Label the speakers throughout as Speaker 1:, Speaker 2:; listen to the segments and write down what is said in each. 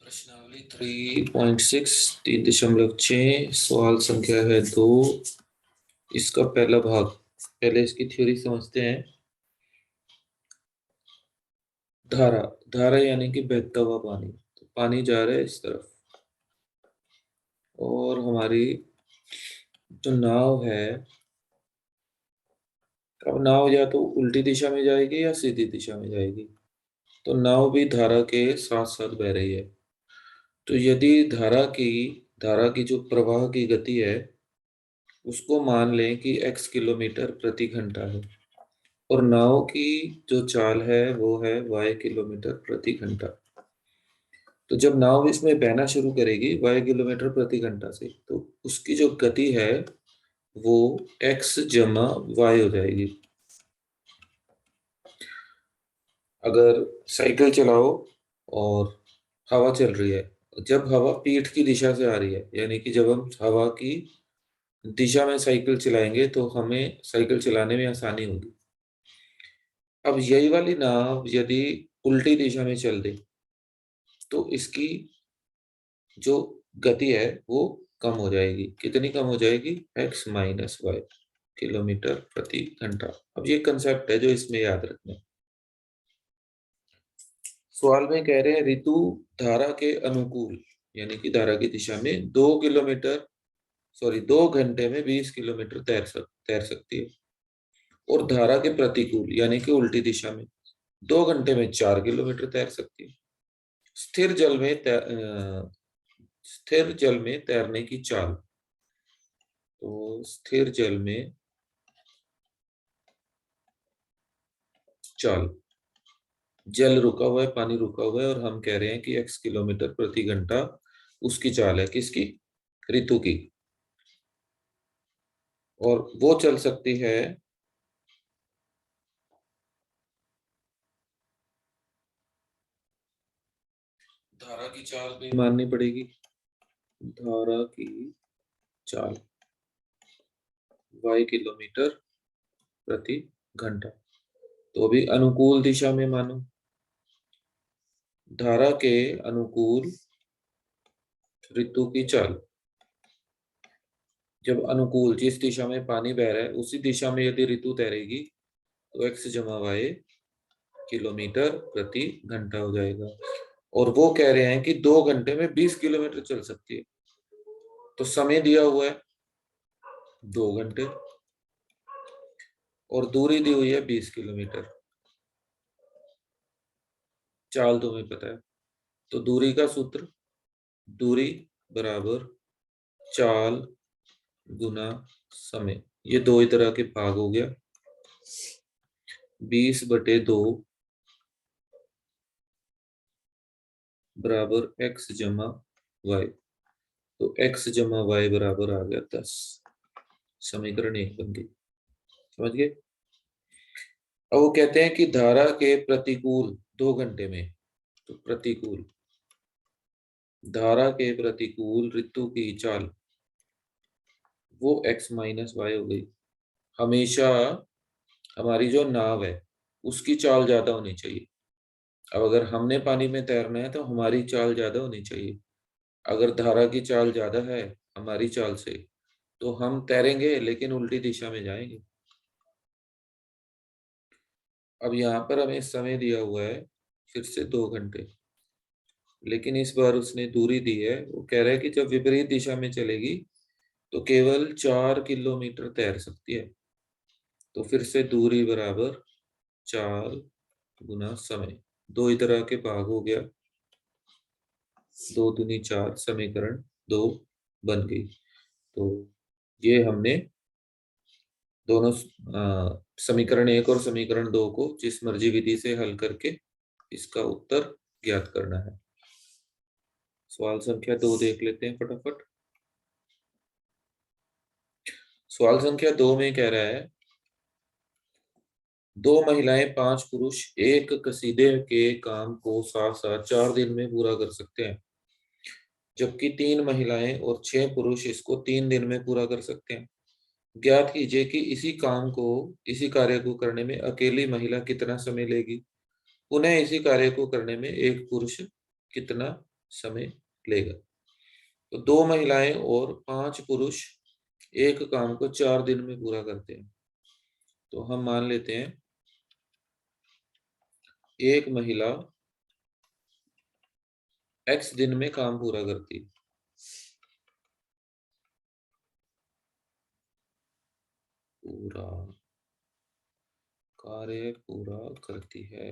Speaker 1: प्रश्नावली 3.6 3.6 सवाल संख्या है 2। इसका पहला भाग, पहले इसकी थ्योरी समझते हैं। धारा, धारा यानी कि बहता हुआ पानी। तो पानी जा रहा है इस तरफ और हमारी जो नाव है, अब नाव या तो उल्टी दिशा में जाएगी या सीधी दिशा में जाएगी। तो नाव भी धारा के साथ साथ बह रही है। तो यदि धारा की जो प्रवाह की गति है उसको मान लें कि x किलोमीटर प्रति घंटा है और नाव की जो चाल है वो है y किलोमीटर प्रति घंटा। तो जब नाव इसमें बहना शुरू करेगी y किलोमीटर प्रति घंटा से, तो उसकी जो गति है वो x जमा y हो जाएगी। अगर साइकिल चलाओ और हवा चल रही है, जब हवा पीठ की दिशा से आ रही है, यानी कि जब हम हवा की दिशा में साइकिल चलाएंगे तो हमें साइकिल चलाने में आसानी होगी। अब यही वाली नाव यदि उल्टी दिशा में चल दे तो इसकी जो गति है वो कम हो जाएगी। कितनी कम हो जाएगी? x माइनस वाई किलोमीटर प्रति घंटा। अब ये कंसेप्ट है जो इसमें याद रखना है। सवाल में कह रहे हैं ऋतु धारा के अनुकूल यानी कि धारा की दिशा में 2 घंटे में 20 किलोमीटर तैर सकती है और धारा के प्रतिकूल यानी कि उल्टी दिशा में 2 घंटे में 4 किलोमीटर तैर सकती है। स्थिर जल में स्थिर जल में तैरने की चाल। तो स्थिर जल में चाल, जल रुका हुआ है, पानी रुका हुआ है और हम कह रहे हैं कि x किलोमीटर प्रति घंटा उसकी चाल है। किसकी? ऋतु की। और वो चल सकती है धारा की चाल भी माननी पड़ेगी। धारा की चाल y किलोमीटर प्रति घंटा। तो अभी अनुकूल दिशा में मानो, धारा के अनुकूल ऋतु की चाल। जब अनुकूल जिस दिशा में पानी बह रहा है उसी दिशा में यदि ऋतु तैरेगी तो x जमा y किलोमीटर प्रति घंटा हो जाएगा। और वो कह रहे हैं कि 2 घंटे में 20 किलोमीटर चल सकती है। तो समय दिया हुआ है 2 घंटे और दूरी दी हुई है 20 किलोमीटर। चाल तुम्हें पता है, तो दूरी का सूत्र, दूरी बराबर चाल गुना समय। ये दो ही तरह के भाग हो गया। 20/2 बराबर x जमा वाई। तो x जमा वाई बराबर आ गया 10। समीकरण 1 बन गई। समझ गए? अब वो कहते हैं कि धारा के प्रतिकूल 2 घंटे में, तो प्रतिकूल धारा के प्रतिकूल ऋतु की चाल वो x माइनस वाई हो गई। हमेशा हमारी जो नाव है उसकी चाल ज्यादा होनी चाहिए। अब अगर हमने पानी में तैरना है तो हमारी चाल ज्यादा होनी चाहिए। अगर धारा की चाल ज्यादा है हमारी चाल से तो हम तैरेंगे लेकिन उल्टी दिशा में जाएंगे। अब यहाँ पर हमें समय दिया हुआ है फिर से 2 घंटे, लेकिन इस बार उसने दूरी दी है। वो कह रहा है कि जब विपरीत दिशा में चलेगी तो केवल 4 किलोमीटर तैर सकती है। तो फिर से दूरी बराबर 4 गुना समय। दो ही तरह के भाग हो गया, 2 दूनी 4, समीकरण 2 बन गई। तो ये हमने दोनों समीकरण 1 और समीकरण 2 को जिस मर्जी विधि से हल करके इसका उत्तर ज्ञात करना है। सवाल संख्या 2 देख लेते हैं फटाफट। सवाल संख्या 2 में कह रहा है 2 महिलाएं 5 पुरुष एक कसीदे के काम को साथ साथ 4 दिन में पूरा कर सकते हैं, जबकि 3 महिलाएं और 6 पुरुष इसको 3 दिन में पूरा कर सकते हैं। ज्ञात कीजिए कि इसी कार्य को करने में अकेली महिला कितना समय लेगी। पुनः इसी कार्य को करने में एक पुरुष कितना समय लेगा। तो 2 महिलाएं और 5 पुरुष एक काम को 4 दिन में पूरा करते हैं। तो हम मान लेते हैं एक महिला x दिन में काम पूरा करती है। पूरा कार्य पूरा करती है,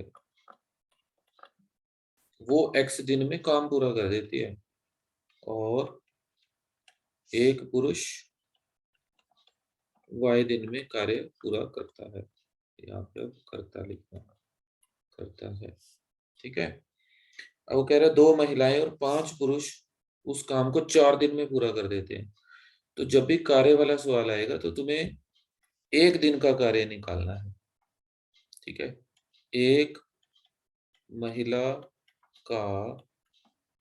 Speaker 1: वो x दिन में काम पूरा कर देती है। और एक पुरुष y दिन में कार्य पूरा करता है। यहाँ पे अब करता लिखना, करता है। ठीक है। अब वो कह रहा है 2 महिलाएं और 5 पुरुष उस काम को 4 दिन में पूरा कर देते हैं। तो जब भी कार्य वाला सवाल आएगा तो तुम्हें एक दिन का कार्य निकालना है। ठीक है। एक महिला का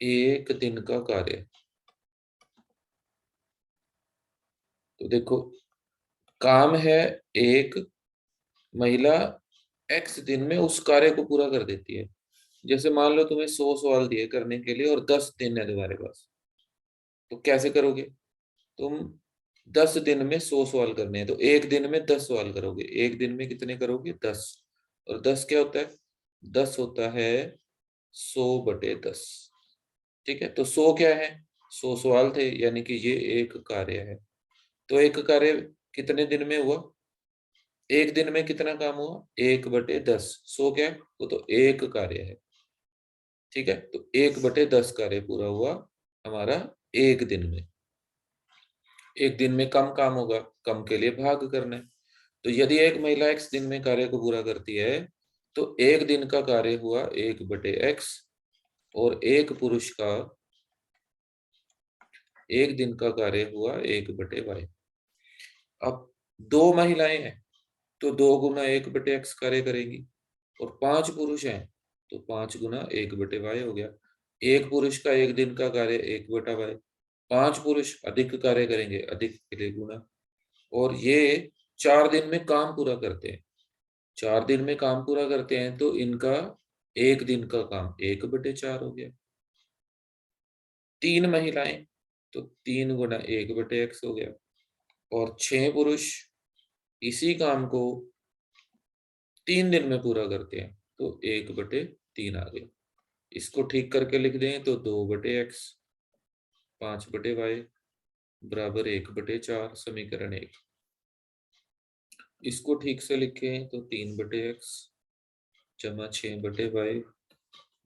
Speaker 1: एक दिन का कार्य। तो देखो, काम है एक, महिला x दिन में उस कार्य को पूरा कर देती है। जैसे मान लो तुम्हें 100 सवाल दिए करने के लिए और 10 दिन है तुम्हारे पास, तो कैसे करोगे? तुम 10 दिन में 100 सवाल करने हैं, तो एक दिन में 10 सवाल करोगे। एक दिन में कितने करोगे? 10। और 10 क्या होता है? 10 होता है 100/10। ठीक है। तो 100 क्या है? 100 सवाल थे, यानी कि ये एक कार्य है। तो एक कार्य कितने दिन में हुआ? एक दिन में कितना काम हुआ? 1/10। 100 क्या है? वो तो एक कार्य है। ठीक है। तो 1/10 कार्य पूरा हुआ हमारा एक दिन में। एक दिन में कम काम होगा, कम के लिए भाग करना है। तो यदि एक महिला x दिन में कार्य को पूरा करती है तो एक दिन का कार्य हुआ 1/x, और एक पुरुष का एक दिन का कार्य हुआ 1/y। अब 2 महिलाएं हैं तो 2 गुना 1/x कार्य करेंगी, और 5 पुरुष हैं तो 5 गुना 1/y हो गया। एक पुरुष का एक दिन का कार्य 1/y। 5 पुरुष अधिक कार्य करेंगे, अधिक के लिए गुना। और ये 4 दिन में काम पूरा करते हैं। 4 दिन में काम पूरा करते हैं तो इनका एक दिन का काम 1/4 हो गया। 3 महिलाएं तो 3 गुना 1/x हो गया। और 6 पुरुष इसी काम को 3 दिन में पूरा करते हैं तो 1/3 आ गया। इसको ठीक करके लिख दें तो 2/x, 5/y बराबर 1/4, समीकरण 1। इसको ठीक से लिखें तो 3/x जमा 6/y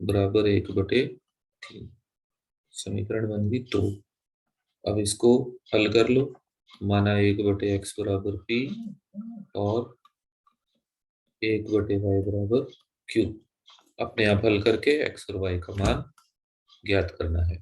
Speaker 1: बराबर 1/3, समीकरण बन गई 2। अब इसको हल कर लो। माना 1/x बराबर p और 1/y बराबर q। अपने आप हल करके x और y का मान ज्ञात करना है।